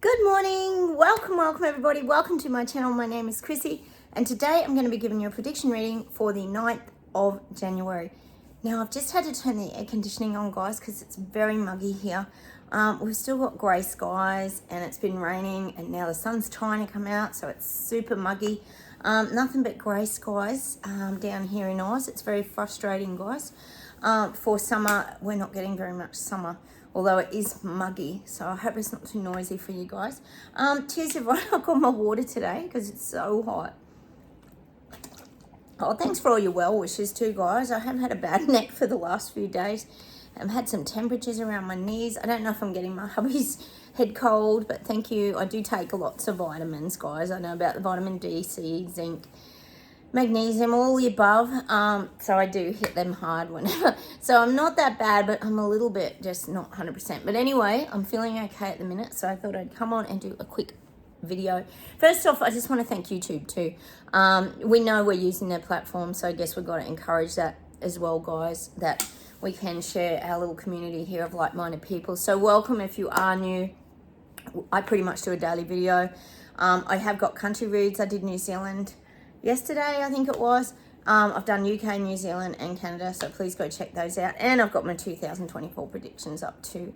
Good morning, welcome everybody, welcome to my channel. My name is Chrissy and today I'm going to be giving you a prediction reading for the 9th of January. Now I've just had to turn the air conditioning on, guys, because it's very muggy here. We've still got grey skies and it's been raining and now the sun's trying to come out, so it's super muggy. Nothing but grey skies down here in Oz. It's very frustrating, guys. For summer, we're not getting very much summer, although it is muggy, so I hope it's not too noisy for you guys. Cheers everyone. I got my water today because it's so hot. Oh, thanks for all your well wishes too, guys. I haven't had a bad neck for the last few days. I've had some temperatures around my knees. I don't know if I'm getting my hubby's head cold, but thank you. I do take lots of vitamins, guys. I know about the vitamin D, C, zinc, magnesium, all the above. So I do hit them hard whenever. So I'm not that bad, but I'm a little bit just not 100%. But anyway, I'm feeling okay at the minute, so I thought I'd come on and do a quick video. First off, I just want to thank YouTube too. We know we're using their platform, so I guess we've got to encourage that as well, guys, that we can share our little community here of like-minded people. So welcome if you are new. I pretty much do a daily video. I have got country reads. I did New Zealand yesterday, I think it was. I've done UK, New Zealand and Canada, so please go check those out. And I've got my 2024 predictions up too.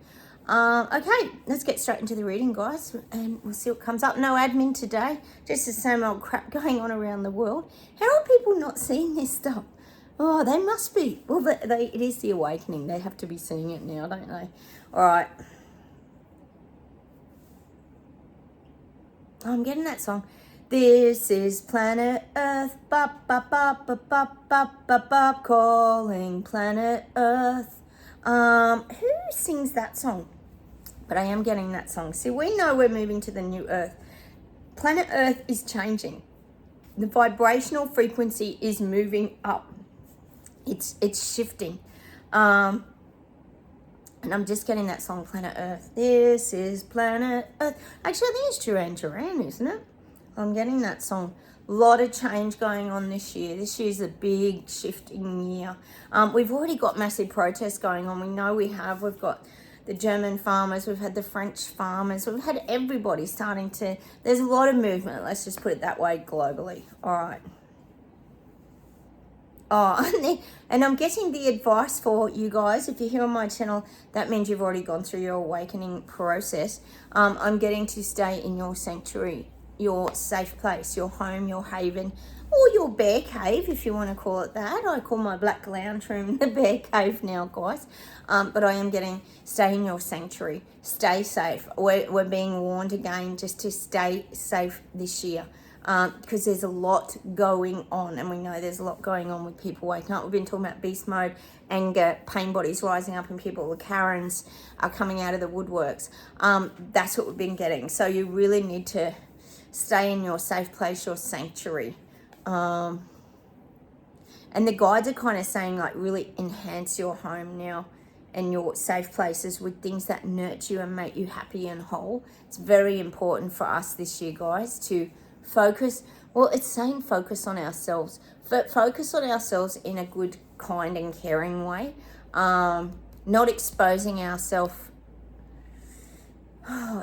Okay, let's get straight into the reading, guys, and we'll see what comes up. No admin today, just the same old crap going on around the world. How are people not seeing this stuff? Oh, they must be. Well, it is the awakening. They have to be seeing it now, don't they? All right. I'm getting that song. This is planet Earth, bop, bop, bop, bop, bop, bop, bop, bop, calling planet Earth. Who sings that song? But I am getting that song. See, we know we're moving to the new Earth. Planet Earth is changing. The vibrational frequency is moving up. It's shifting. And I'm just getting that song, Planet Earth. This is planet Earth. Actually, I think it's Duran Duran, isn't it? I'm getting that song. A lot of change going on this year. This year's a big shifting year. We've already got massive protests going on. We know we have. We've got the German farmers. We've had the French farmers. We've had everybody starting to... There's a lot of movement. Let's just put it that way globally. All right. Oh, and I'm getting the advice for you guys. If you're here on my channel, that means you've already gone through your awakening process. I'm getting to stay in your sanctuary, your safe place, your home, your haven, or your bear cave, if you want to call it that. I call my black lounge room the bear cave now, guys. But I am getting stay in your sanctuary, stay safe. We're being warned again just to stay safe this year. Because there's a lot going on, and we know there's a lot going on with people waking up. We've been talking about beast mode, anger, pain bodies rising up in people. The Karens are coming out of the woodworks. That's what we've been getting. So you really need to stay in your safe place, your sanctuary. And the guides are kind of saying, like, really enhance your home now and your safe places with things that nurture you and make you happy and whole. It's very important for us this year, guys, to focus. Well, it's saying focus on ourselves. Focus on ourselves in a good, kind and caring way. Not exposing ourselves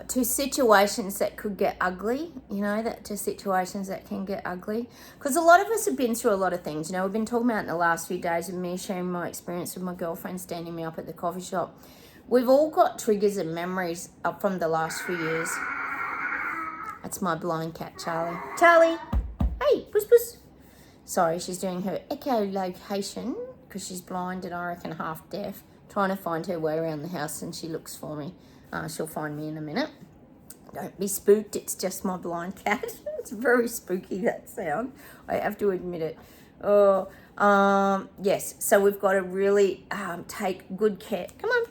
to situations that could get ugly, to situations that can get ugly. Because a lot of us have been through a lot of things. We've been talking about in the last few days of me sharing my experience with my girlfriend standing me up at the coffee shop. We've all got triggers and memories up from the last few years. That's my blind cat, Charlie. Charlie! Hey, puss puss. Sorry, she's doing her echolocation because she's blind and I reckon half deaf. Trying to find her way around the house and she looks for me. She'll find me in a minute. Don't be spooked, it's just my blind cat. It's very spooky, that sound. I have to admit it. Yes, so we've got to really take good care. Come on.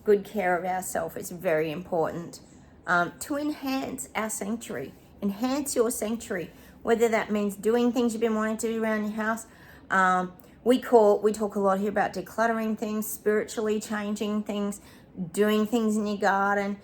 Good care of ourselves. It's very important. To enhance our sanctuary. Enhance your sanctuary. Whether that means doing things you've been wanting to do around your house. We talk a lot here about decluttering things, spiritually changing things, doing things in your garden,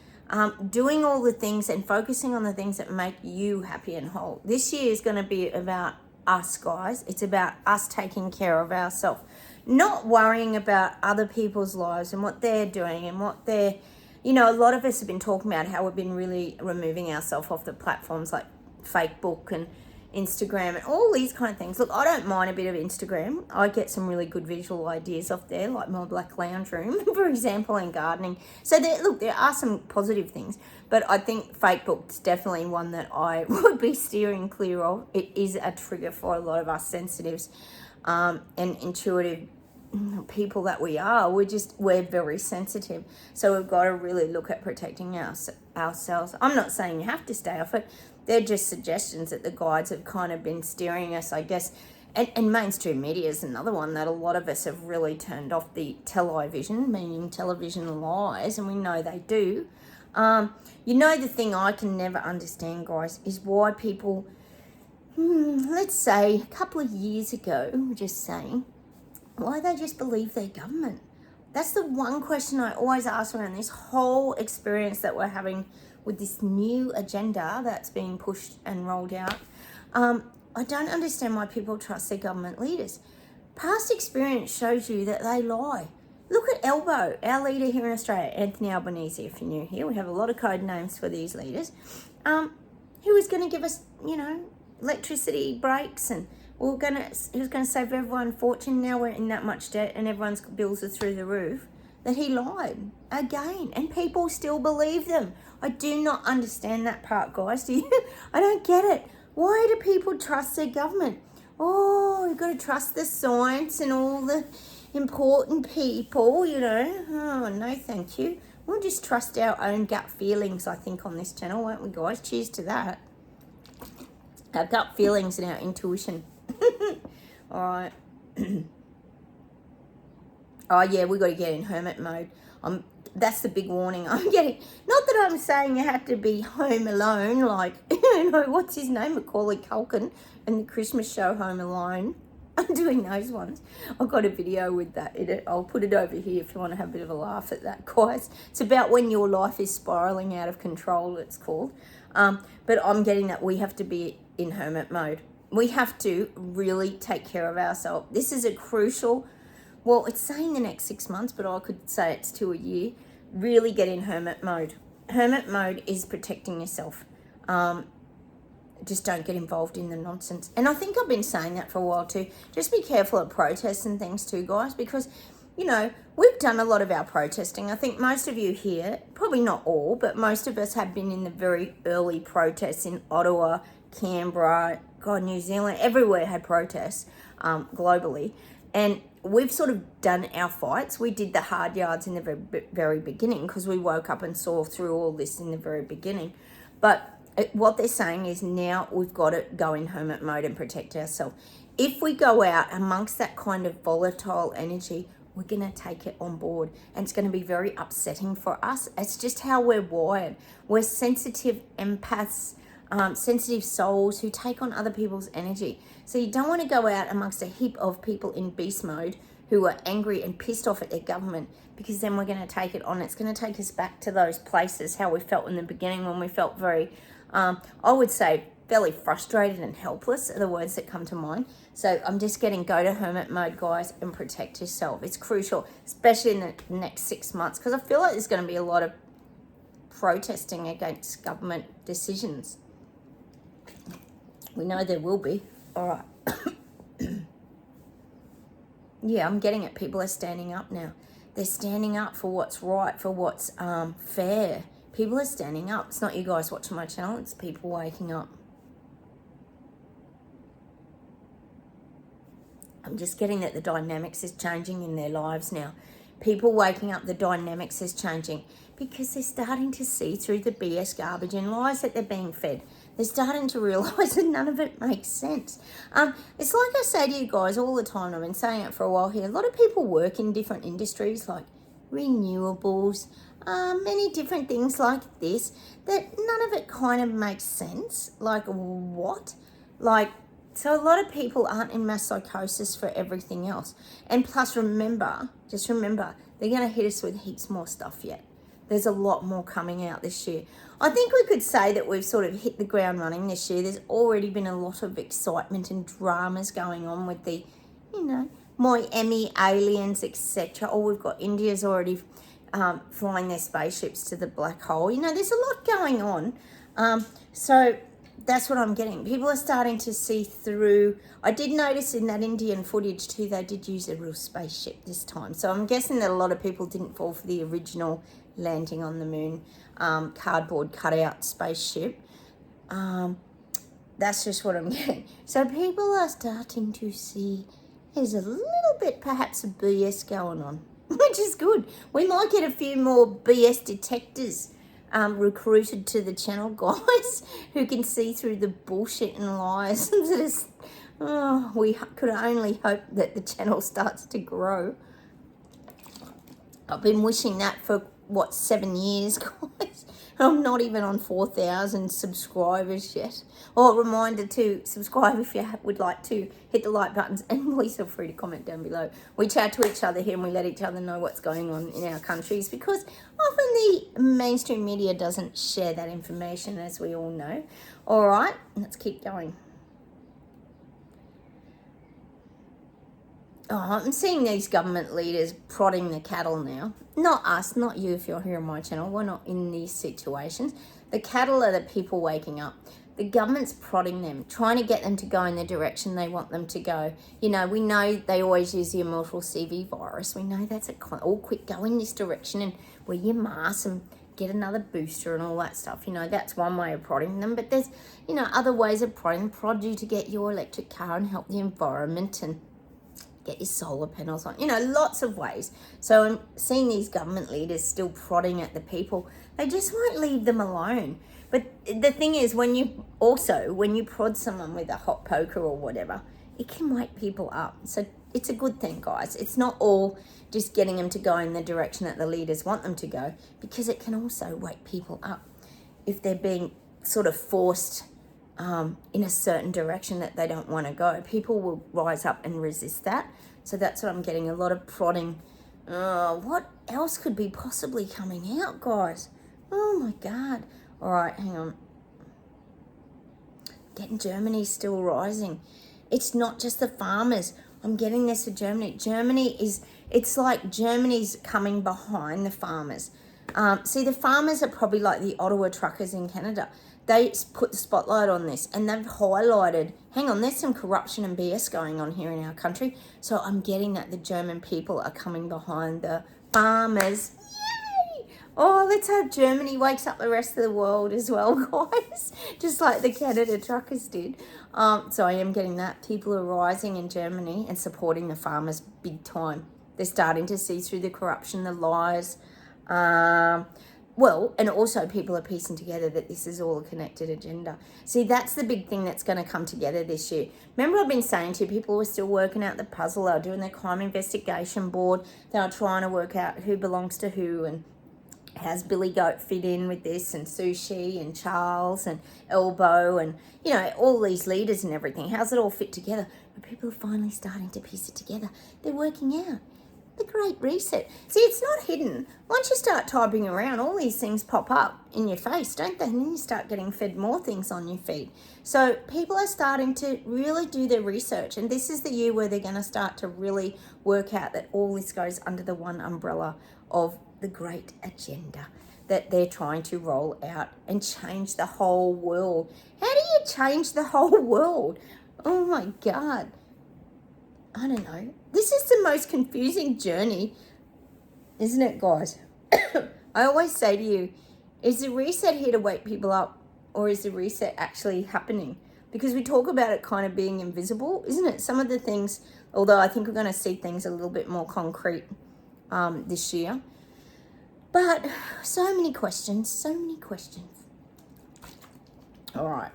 doing all the things and focusing on the things that make you happy and whole. This year is going to be about us, guys. It's about us taking care of ourselves. Not worrying about other people's lives and what they're doing and what they're you know, a lot of us have been talking about how we've been really removing ourselves off the platforms like Facebook and Instagram and all these kind of things. Look, I don't mind a bit of Instagram. I get some really good visual ideas off there, like my black lounge room, for example, and gardening. So there are some positive things, but I think Facebook's definitely one that I would be steering clear of. It is a trigger for a lot of us sensitives and intuitive people that we are. We're very sensitive, so we've got to really look at protecting ourselves. I'm not saying you have to stay off it. They're just suggestions that the guides have kind of been steering us, I guess. And mainstream media is another one that a lot of us have really turned off the television, meaning television lies, and we know they do. You know, the thing I can never understand, guys, is why people, let's say a couple of years ago, just saying, why they just believe their government. That's the one question I always ask around this whole experience that we're having with this new agenda that's being pushed and rolled out. I don't understand why people trust their government leaders. Past experience shows you that they lie. Look at Elbow, our leader here in Australia, Anthony Albanese, if you're new here. We have a lot of code names for these leaders. Who was going to give us, you know, electricity breaks, and he was going to save everyone a fortune. Now we're in that much debt and everyone's bills are through the roof. That he lied again, and people still believe them. I do not understand that part, guys. Do you? I don't get it. Why do people trust their government? Oh, you've got to trust the science and all the important people, you know. Oh, no, thank you. We'll just trust our own gut feelings, I think, on this channel, won't we, guys? Cheers to that. Our gut feelings and our intuition. All right. Oh, yeah, we got to get in hermit mode. That's the big warning I'm getting. Not that I'm saying you have to be home alone, like, you know, what's his name? Macaulay Culkin and the Christmas show Home Alone. I'm doing those ones. I've got a video with that in it. I'll put it over here if you want to have a bit of a laugh at that, guys. It's about when your life is spiraling out of control, it's called. But I'm getting that we have to be in hermit mode. We have to really take care of ourselves. This is a crucial, well, it's saying the next 6 months, but I could say it's to a year. Really get in hermit mode. Hermit mode is protecting yourself. Just don't get involved in the nonsense. And I think I've been saying that for a while too. Just be careful at protests and things too, guys, because, you know, we've done a lot of our protesting. I think most of you here, probably not all, but most of us have been in the very early protests in Ottawa, Canberra, God, New Zealand, everywhere had protests globally. And we've sort of done our fights. We did the hard yards in the very beginning because we woke up and saw through all this in the very beginning. But what they're saying is now we've got to go in hermit mode and protect ourselves. If we go out amongst that kind of volatile energy, we're going to take it on board, and it's going to be very upsetting for us. It's just how we're wired. We're sensitive empaths, sensitive souls who take on other people's energy. So you don't want to go out amongst a heap of people in beast mode who are angry and pissed off at their government, because then we're going to take it on. It's going to take us back to those places, how we felt in the beginning, when we felt very, I would say, fairly frustrated and helpless are the words that come to mind. So I'm just getting go to hermit mode, guys, and protect yourself. It's crucial, especially in the next 6 months, because I feel like there's going to be a lot of protesting against government decisions. We know there will be. All right. Yeah, I'm getting it. People are standing up now. They're standing up for what's right, for what's fair. People are standing up. It's not you guys watching my channel. It's people waking up. I'm just getting that the dynamics is changing in their lives now. People waking up, the dynamics is changing because they're starting to see through the BS garbage and lies that they're being fed. They're starting to realise that none of it makes sense. It's like I say to you guys all the time, I've been saying it for a while here, a lot of people work in different industries like renewables, many different things like this, that none of it kind of makes sense. Like what? So a lot of people aren't in mass psychosis for everything else. And plus just remember, they're going to hit us with heaps more stuff yet. There's a lot more coming out this year. I think we could say that we've sort of hit the ground running this year. There's already been a lot of excitement and dramas going on with the, you know, Miami aliens, etc. Or we've got India's already flying their spaceships to the black hole. You know, there's a lot going on. So that's what I'm getting. People are starting to see through. I did notice in that Indian footage too, they did use a real spaceship this time. So I'm guessing that a lot of people didn't fall for the original landing on the moon cardboard cutout spaceship. That's just what I'm getting. So people are starting to see there's a little bit perhaps of BS going on, which is good. We might get a few more BS detectors recruited to the channel, guys, who can see through the bullshit and lies. We could only hope that the channel starts to grow. I've been wishing that for, 7 years, guys. I'm not even on 4,000 subscribers yet. Or a reminder to subscribe if you would like to. Hit the like buttons, and please feel free to comment down below. We chat to each other here and we let each other know what's going on in our countries, because often the mainstream media doesn't share that information, as we all know. All right, let's keep going. I'm seeing these government leaders prodding the cattle now. Not us, not you if you're here on my channel. We're not in these situations. The cattle are the people waking up. The government's prodding them, trying to get them to go in the direction they want them to go. You know, we know they always use the immortal CV virus. We know that's quick, go in this direction and wear your mask and get another booster and all that stuff. You know, that's one way of prodding them. But there's, other ways of prodding. Prod you to get your electric car and help the environment and get your solar panels on, lots of ways. So I'm seeing these government leaders still prodding at the people. They just won't leave them alone. But the thing is, when you prod someone with a hot poker or whatever, it can wake people up. So it's a good thing, guys. It's not all just getting them to go in the direction that the leaders want them to go, because it can also wake people up if they're being sort of forced in a certain direction that they don't want to go. People will rise up and resist that. So that's what I'm getting, a lot of prodding. What else could be possibly coming out, guys? Oh my God. All right, hang on. Getting Germany still rising. It's not just the farmers. I'm getting this for Germany. It's like Germany's coming behind the farmers. See, the farmers are probably like the Ottawa truckers in Canada. They put the spotlight on this and they've highlighted, hang on, there's some corruption and BS going on here in our country. So I'm getting that the German people are coming behind the farmers. Yay! Oh, let's hope Germany wakes up the rest of the world as well, guys. Just like the Canada truckers did. So I am getting that. People are rising in Germany and supporting the farmers big time. They're starting to see through the corruption, the lies. And also people are piecing together that this is all a connected agenda. See, that's the big thing that's going to come together this year. Remember, I've been saying to you, people were still working out the puzzle. They were doing their crime investigation board. They were trying to work out who belongs to who and how's Billy Goat fit in with this, and Sushi and Charles and Elbow and, all these leaders and everything. How's it all fit together? But people are finally starting to piece it together. They're working out. The Great Reset. See, it's not hidden. Once you start typing around, all these things pop up in your face, don't they? And then you start getting fed more things on your feed. So people are starting to really do their research. And this is the year where they're going to start to really work out that all this goes under the one umbrella of the great agenda that they're trying to roll out and change the whole world. How do you change the whole world? Oh my God. I don't know. This is the most confusing journey, isn't it, guys? I always say to you, is the reset here to wake people up, or is the reset actually happening? Because we talk about it kind of being invisible, isn't it? Some of the things, although I think we're going to see things a little bit more concrete this year. But so many questions, so many questions. All right.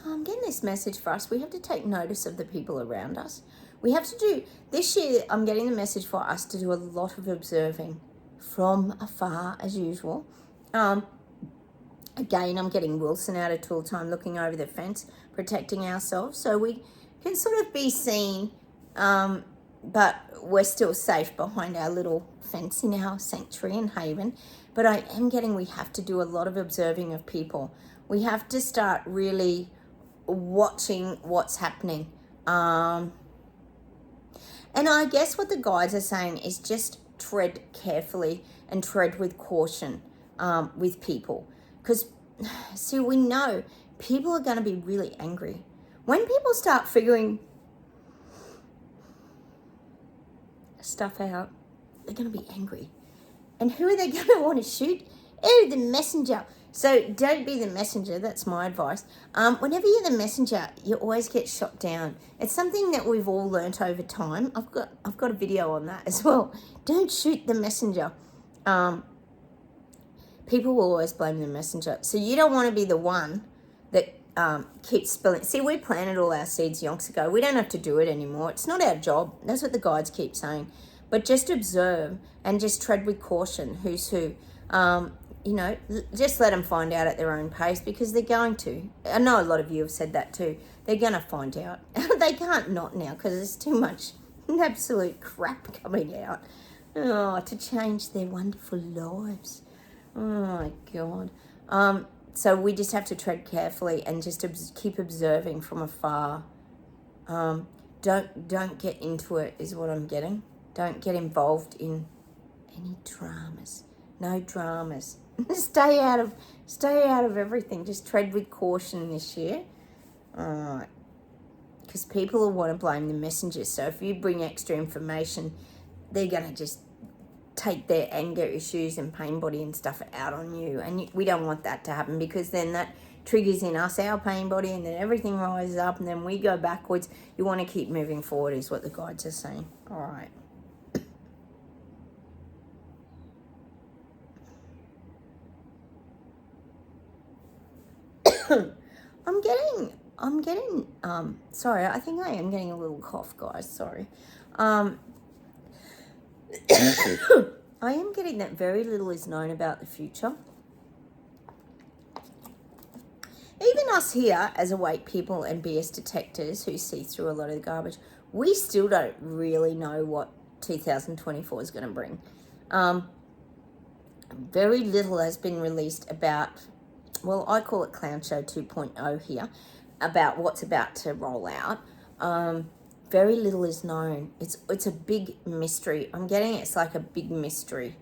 I'm getting this message for us. We have to take notice of the people around us. We have to do, this year, I'm getting the message for us to do a lot of observing from afar, as usual. Again, I'm getting Wilson out of tool time, looking over the fence, protecting ourselves. So we can sort of be seen, but we're still safe behind our little fence in our sanctuary and haven. But I am getting, we have to do a lot of observing of people. We have to start really watching what's happening. And I guess what the guides are saying is just tread carefully and tread with caution with people. Because, see, we know people are going to be really angry. When people start figuring stuff out, they're going to be angry. And who are they going to want to shoot? Oh, the messenger. So don't be the messenger. That's my advice. Whenever you're the messenger, you always get shot down. It's something that we've all learnt over time. I've got a video on that as well. Don't shoot the messenger. People will always blame the messenger. So you don't want to be the one that keeps spilling. See, we planted all our seeds yonks ago. We don't have to do it anymore. It's not our job. That's what the guides keep saying. But just observe and just tread with caution who's who. You know, just let them find out at their own pace, because they're going to. I know a lot of you have said that too. They're going to find out. They can't not now, because there's too much absolute crap coming out to change their wonderful lives. Oh, my God. So we just have to tread carefully and just keep observing from afar. Don't get into it is what I'm getting. Don't get involved in any dramas. No dramas. Stay out of everything. Just tread with caution this year. Because people will want to blame the messengers. So if you bring extra information, they're going to just take their anger issues and pain body and stuff out on you. And we don't want that to happen, because then that triggers in us our pain body, and then everything rises up, and then we go backwards. You want to keep moving forward is what the guides are saying. All right. I'm getting, sorry, I think I am getting a little cough, guys, sorry. I am getting that very little is known about the future. Even us here as awake people and BS detectors who see through a lot of the garbage, we still don't really know what 2024 is going to bring. Very little has been released about, well, I call it Clown Show 2.0 here, about what's about to roll out. Very little is known. It's a big mystery. I'm getting it's like a big mystery.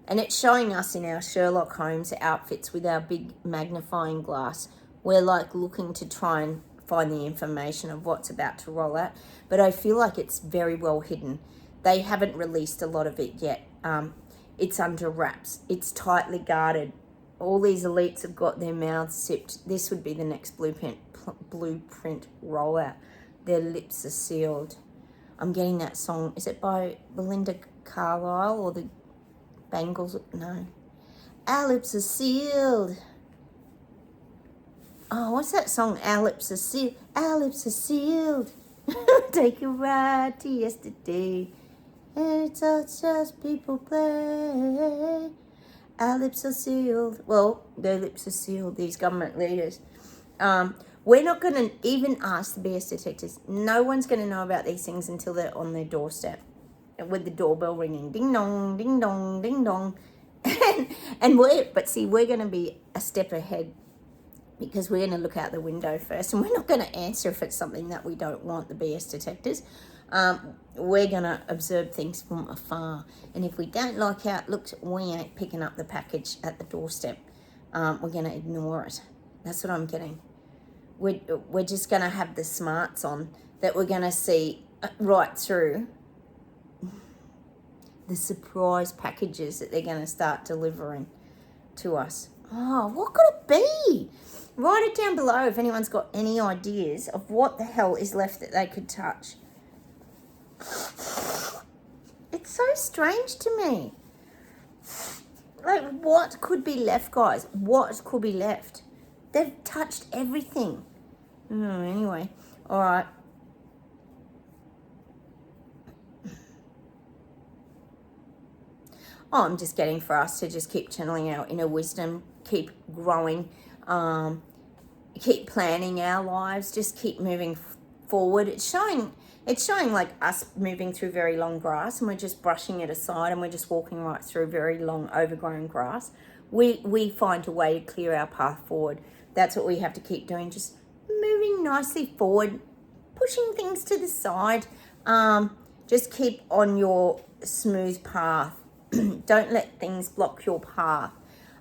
And it's showing us in our Sherlock Holmes outfits with our big magnifying glass. We're like looking to try and find the information of what's about to roll out. But I feel like it's very well hidden. They haven't released a lot of it yet. It's under wraps. It's tightly guarded. All these elites have got their mouths zipped. This would be the next blueprint rollout. Their lips are sealed. I'm getting that song. Is it by Belinda Carlisle or the Bangles? No. Our lips are sealed. Oh, what's that song? Our lips are sealed. Our lips are sealed. Take a ride to yesterday. And it's all just people play. Our lips are sealed. Well, their lips are sealed, these government leaders. We're not going to even ask the BS detectors. No one's going to know about these things until they're on their doorstep with the doorbell ringing. Ding dong, ding dong, ding dong. But we're going to be a step ahead, because we're going to look out the window first, and we're not going to answer if it's something that we don't want, the BS detectors. We're going to observe things from afar. And if we don't like how it looks, we ain't picking up the package at the doorstep. We're going to ignore it. That's what I'm getting. We're just going to have the smarts on that we're going to see right through the surprise packages that they're going to start delivering to us. Oh, what could it be? Write it down below if anyone's got any ideas of what the hell is left that they could touch. It's so strange to me. Like, what could be left, guys? What could be left? They've touched everything. Anyway, all right. Oh, I'm just getting for us to just keep channeling our inner wisdom, keep growing, keep planning our lives, just keep moving forward. It's showing like us moving through very long grass, and we're just brushing it aside, and we're just walking right through very long overgrown grass. We find a way to clear our path forward. That's what we have to keep doing, just moving nicely forward, pushing things to the side, Just keep on your smooth path. Don't let things block your path.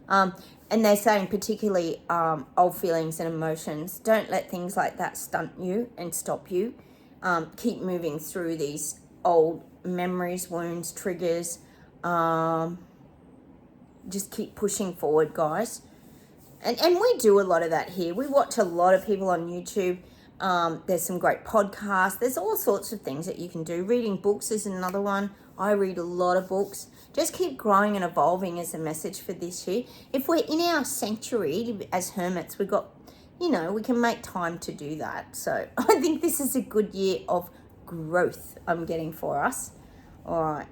And they're saying particularly old feelings and emotions. Don't let things like that stunt you and stop you. Keep moving through these old memories, wounds, triggers. Just keep pushing forward, guys. And we do a lot of that here. We watch a lot of people on YouTube. There's some great podcasts. There's all sorts of things that you can do. Reading books is another one. I read a lot of books. Just keep growing and evolving is a message for this year. If we're in our sanctuary as hermits, we've got, we can make time to do that. So I think this is a good year of growth I'm getting for us. All right.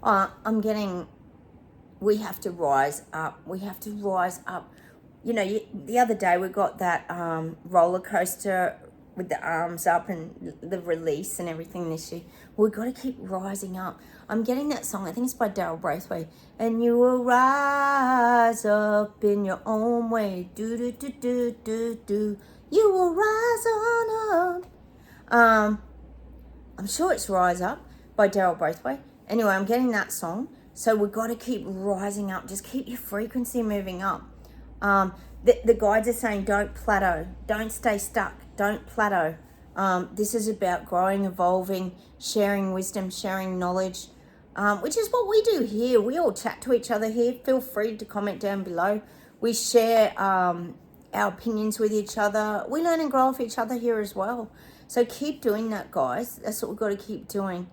I'm getting, we have to rise up. We have to rise up. The other day we got that roller coaster with the arms up and the release and everything this year. We've got to keep rising up. I'm getting that song. I think it's by Daryl Braithwaite. And you will rise up in your own way. Do, do, do, do, do, do. You will rise on up. I'm sure it's Rise Up by Daryl Braithwaite. Anyway, I'm getting that song. So we've got to keep rising up. Just keep your frequency moving up. The guides are saying don't plateau. Don't stay stuck. Don't plateau. This is about growing, evolving, sharing wisdom, sharing knowledge, which is what we do here. We all chat to each other here. Feel free to comment down below. We share our opinions with each other. We learn and grow off each other here as well. So keep doing that, guys. That's what we've got to keep doing.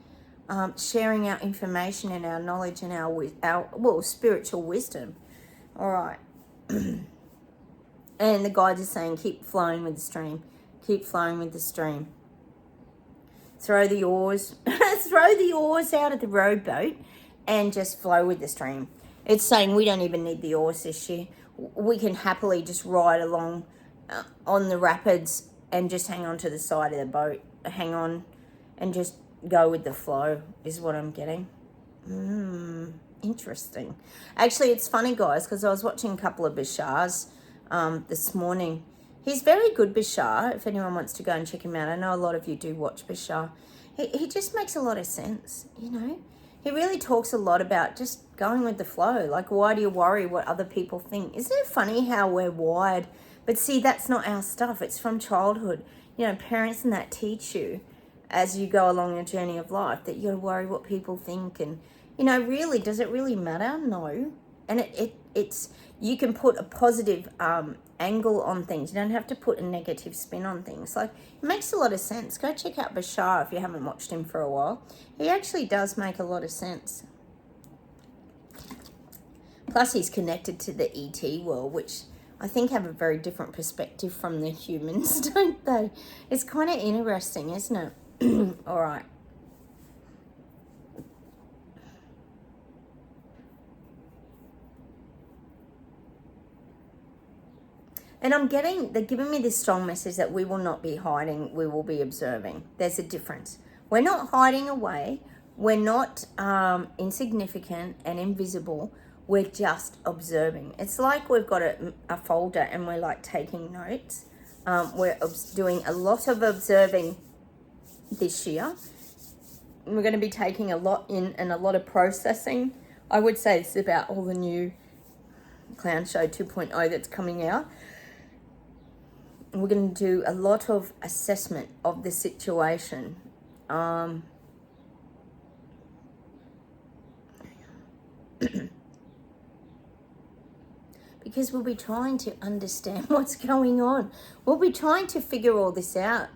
Sharing our information and our knowledge and our spiritual wisdom. All right. And the guides are saying keep flowing with the stream. Keep flowing with the stream. Throw the oars. Throw the oars out of the rowboat and just flow with the stream. It's saying we don't even need the oars this year. We can happily just ride along on the rapids and just hang on to the side of the boat. Hang on and just go with the flow is what I'm getting. Interesting. Actually, it's funny, guys, because I was watching a couple of Bashar's this morning. He's very good, Bashar, if anyone wants to go and check him out. I know a lot of you do watch Bashar. He just makes a lot of sense, He really talks a lot about just going with the flow. Like, why do you worry what other people think? Isn't it funny how we're wired? But see, that's not our stuff. It's from childhood. Parents and that teach you as you go along your journey of life that you got to worry what people think. And, really, does it really matter? No. And it's you can put a positive angle on things. You don't have to put a negative spin on things. Like, it makes a lot of sense. Go check out Bashar if you haven't watched him for a while. He actually does make a lot of sense. Plus, he's connected to the ET world, which I think have a very different perspective from the humans, don't they? It's kind of interesting, isn't it? All right. And they're giving me this strong message that we will not be hiding, we will be observing. There's a difference. We're not hiding away. We're not insignificant and invisible. We're just observing. It's like we've got a folder and we're like taking notes. We're doing a lot of observing this year. We're going to be taking a lot in and a lot of processing. I would say this is about all the new Clown Show 2.0 that's coming out. We're going to do a lot of assessment of the situation. Because we'll be trying to understand what's going on. We'll be trying to figure all this out.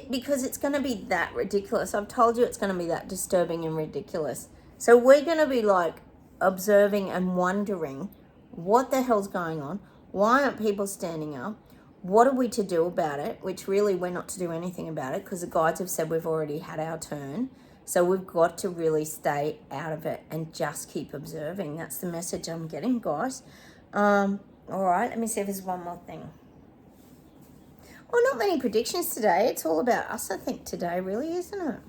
Because it's going to be that ridiculous. I've told you it's going to be that disturbing and ridiculous. So we're going to be like observing and wondering what the hell's going on. Why aren't people standing up? What are we to do about it? Which really we're not to do anything about it because the guides have said we've already had our turn. So we've got to really stay out of it and just keep observing. That's the message I'm getting, guys. All right, let me see if there's one more thing. Well, not many predictions today. It's all about us, I think, today, really, isn't it?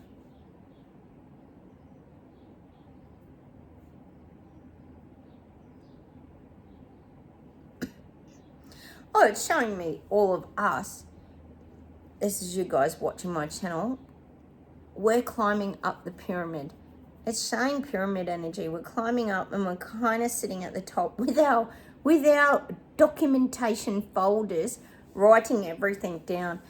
Oh, it's showing me all of us. This is you guys watching my channel. We're climbing up the pyramid. It's showing pyramid energy. We're climbing up and we're kind of sitting at the top with our documentation folders, writing everything down.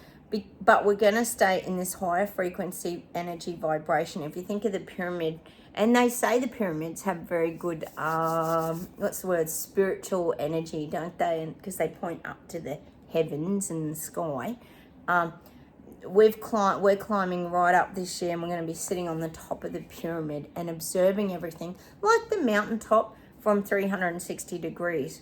But we're going to stay in this higher frequency energy vibration. If you think of the pyramid, and they say the pyramids have very good, what's the word, spiritual energy, don't they? Because they point up to the heavens and the sky. We're climbing right up this year, and we're going to be sitting on the top of the pyramid and observing everything like the mountaintop from 360 degrees.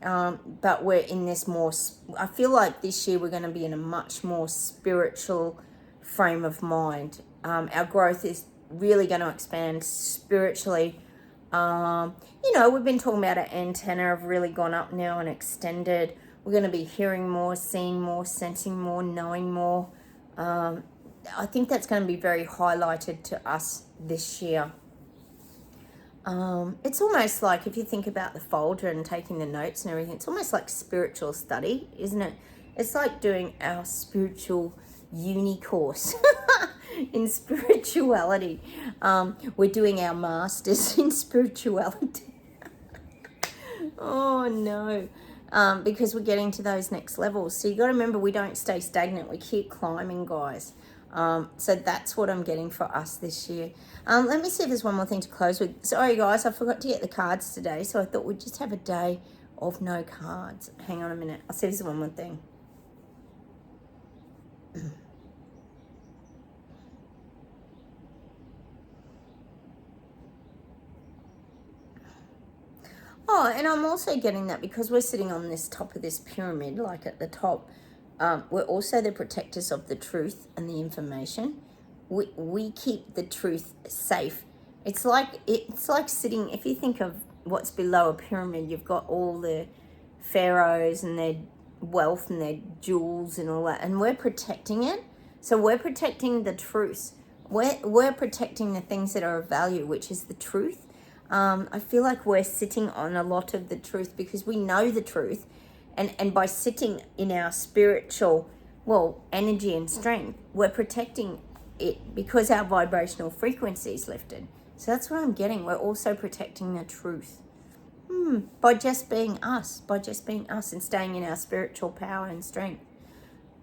But we're in this more, I feel like this year we're going to be in a much more spiritual frame of mind. Our growth is really going to expand spiritually. You know, we've been talking about our antenna have really gone up now and extended. We're going to be hearing more, seeing more, sensing more, knowing more. I think that's going to be very highlighted to us this year. It's almost like, if you think about the folder and taking the notes and everything, it's almost like spiritual study, isn't it? It's like doing our spiritual uni course in spirituality. We're doing our masters in spirituality. Oh no. Because we're getting to those next levels. So you got to remember, we don't stay stagnant. We keep climbing, guys. So that's what I'm getting for us this year. Let me see if there's one more thing to close with. Sorry, guys, I forgot to get the cards today, so I thought we'd just have a day of no cards. Hang on a minute. I'll see if there's one more thing. Oh, and I'm also getting that because we're sitting on this top of this pyramid, like at the top, we're also the protectors of the truth and the information. We keep the truth safe. It's like sitting, if you think of what's below a pyramid, you've got all the pharaohs and their wealth and their jewels and all that, and we're protecting it. So we're protecting the truth. We're protecting the things that are of value, which is the truth. I feel like we're sitting on a lot of the truth because we know the truth. And by sitting in our spiritual, energy and strength, we're protecting it because our vibrational frequency is lifted. So that's what I'm getting. We're also protecting the truth. By just being us. And staying in our spiritual power and strength.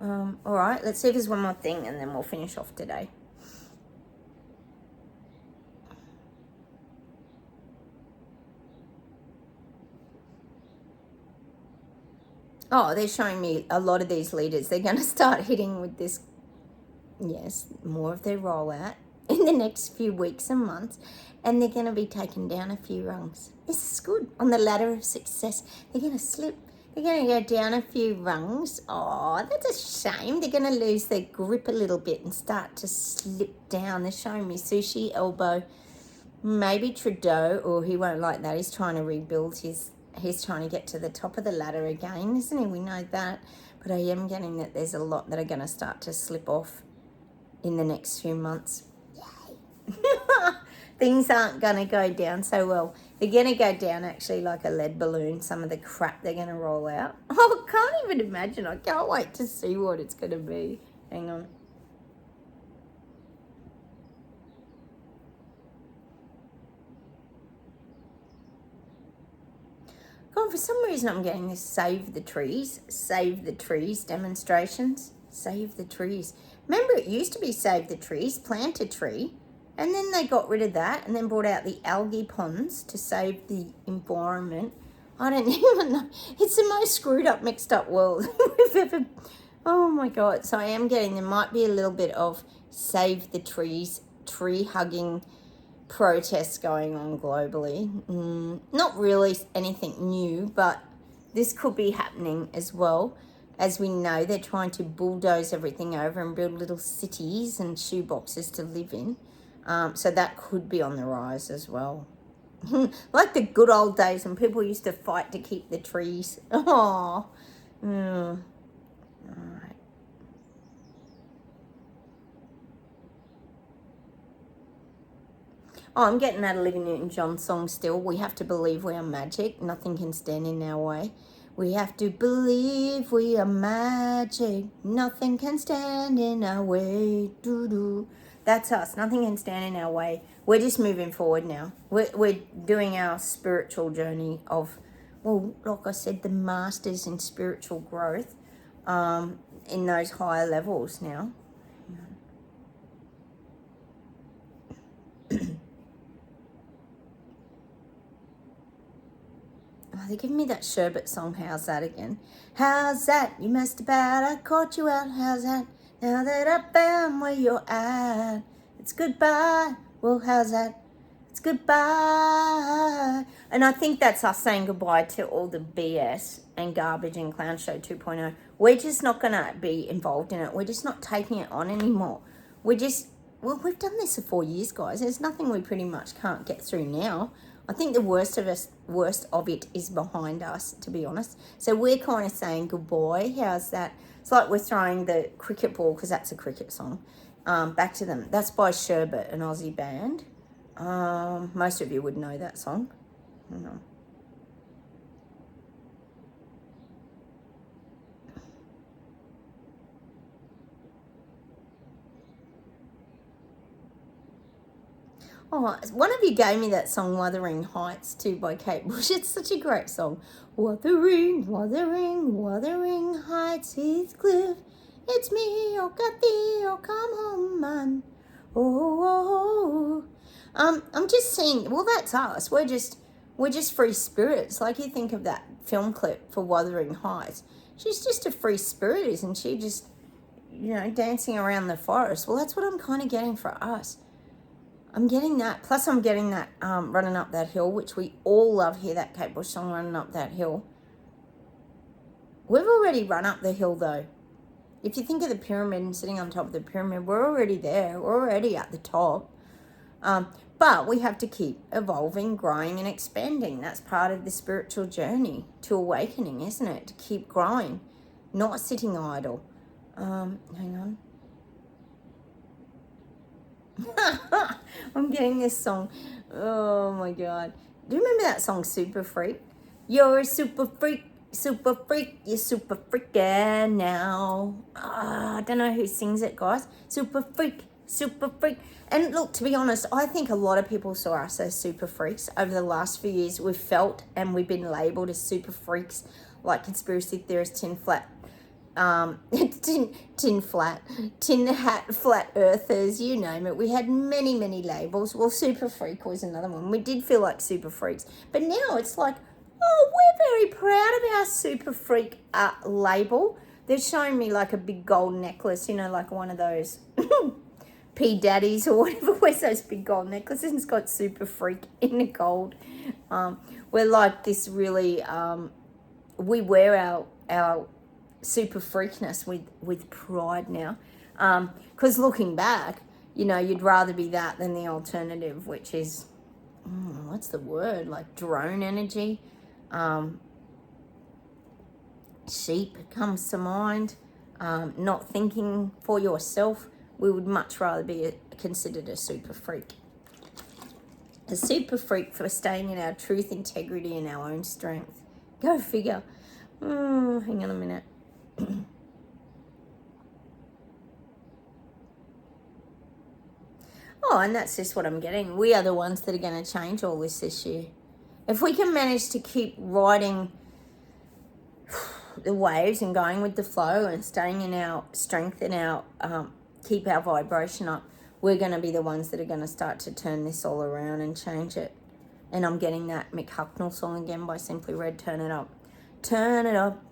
All right, let's see if there's one more thing and then we'll finish off today. Oh, they're showing me a lot of these leaders. They're going to start hitting with this, yes, more of their rollout in the next few weeks and months. And they're going to be taken down a few rungs. This is good. On the ladder of success, they're going to slip. They're going to go down a few rungs. Oh, that's a shame. They're going to lose their grip a little bit and start to slip down. They're showing me Sushi, Elbow, maybe Trudeau. Oh, he won't like that. He's trying to rebuild his... He's trying to get to the top of the ladder again, isn't he? We know that. But I am getting that there's a lot that are going to start to slip off in the next few months. Yay. Things aren't going to go down so well. They're going to go down actually like a lead balloon, some of the crap they're going to roll out. Oh, I can't even imagine. I can't wait to see what it's going to be. Hang on. God, for some reason I'm getting this save the trees demonstrations. Save the trees. Remember, it used to be save the trees, plant a tree, and then they got rid of that and then brought out the algae ponds to save the environment. I don't even know. It's the most screwed up, mixed up world we've ever... Oh my God. So I am getting, there might be a little bit of save the trees, tree hugging protests going on globally. Not really anything new, but this could be happening as well. As we know, they're trying to bulldoze everything over and build little cities and shoeboxes to live in. So that could be on the rise as well. Like the good old days when people used to fight to keep the trees. Oh, all right. Oh, I'm getting that Olivia Newton-John song still. We have to believe we are magic. Nothing can stand in our way. We have to believe we are magic. Nothing can stand in our way. Doo-doo. That's us. Nothing can stand in our way. We're just moving forward now. We're doing our spiritual journey of, well, like I said, the masters in spiritual growth in those higher levels now. Oh, they're giving me that sherbet song. How's that again? How's that? You messed about. I caught you out. How's that? Now that I found where you're at, it's goodbye. Well, how's that? It's goodbye. And I think that's us saying goodbye to all the BS and garbage and Clown Show 2.0. We're just not going to be involved in it. We're just not taking it on anymore. We're just, well, we've done this for 4 years, guys. There's nothing we pretty much can't get through now. I think the worst of it is behind us, to be honest. So we're kind of saying goodbye. How's that? It's like we're throwing the cricket ball, because that's a cricket song, back to them. That's by Sherbet, an Aussie band. Most of you would know that song. No. Oh, one of you gave me that song, Wuthering Heights, too, by Kate Bush. It's such a great song. Wuthering, wuthering, wuthering heights, Heathcliff. It's me, oh, got thee, oh, come home, man. Oh. I'm just saying, well, that's us. We're just free spirits. Like, you think of that film clip for Wuthering Heights. She's just a free spirit, isn't she? Just, dancing around the forest. Well, that's what I'm kind of getting for us. I'm getting that. Plus, I'm getting that Running Up That Hill, which we all love here, that Kate Bush song, Running Up That Hill. We've already run up the hill, though. If you think of the pyramid and sitting on top of the pyramid, we're already there. We're already at the top. But we have to keep evolving, growing, and expanding. That's part of the spiritual journey to awakening, isn't it? To keep growing, not sitting idle. Hang on. I'm getting this song. Oh my God. Do you remember that song, Super Freak? You're a super freak, you're super freaking now. I don't know who sings it, guys. Super freak. And look, to be honest, I think a lot of people saw us as super freaks over the last few years. We've felt and we've been labelled as super freaks, like conspiracy theorists, tin hat, flat earthers, you name it. We had many, many labels. Well, super freak was another one. We did feel like super freaks. But now it's like, oh, we're very proud of our super freak label. They're showing me like a big gold necklace, like one of those P Daddies or whatever wears those big gold necklaces, and it's got super freak in the gold. We're like this really, we wear our super freakness with pride now, because looking back, you'd rather be that than the alternative, which is what's the word, like drone energy. Sheep comes to mind. Not thinking for yourself. We would much rather be considered a super freak. A super freak for staying in our truth, integrity, and our own strength. Go figure. Hang on a minute. Oh, and that's just what I'm getting. We are the ones that are going to change all this year. If we can manage to keep riding the waves and going with the flow and staying in our strength and our keep our vibration up, we're going to be the ones that are going to start to turn this all around and change it. And I'm getting that Mick Hucknall song again by Simply Red, Turn It Up. Turn it up.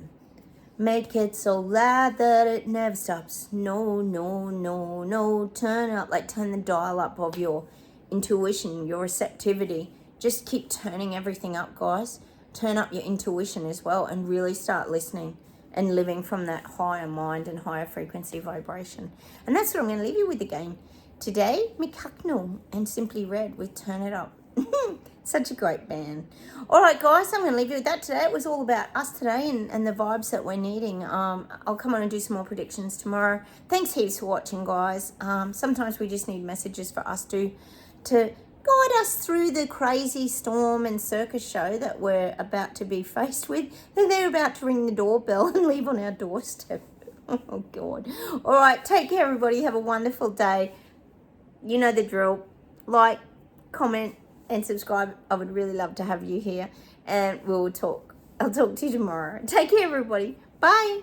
Make it so loud that it never stops. No, no, no, no. Turn it up. Like, turn the dial up of your intuition, your receptivity. Just keep turning everything up, guys. Turn up your intuition as well and really start listening and living from that higher mind and higher frequency vibration. And that's what I'm going to leave you with again today. Mick Hucknall and Simply Red with Turn It Up. Such a great band. All right, guys, I'm going to leave you with that today. It was all about us today and the vibes that we're needing. I'll come on and do some more predictions tomorrow. Thanks heaps for watching, guys. Sometimes we just need messages for us to guide us through the crazy storm and circus show that we're about to be faced with. Then they're about to ring the doorbell and leave on our doorstep. Oh, God. All right, take care, everybody. Have a wonderful day. You know the drill. Like, comment, and subscribe. I would really love to have you here. And we'll talk. I'll talk to you tomorrow. Take care, everybody. Bye.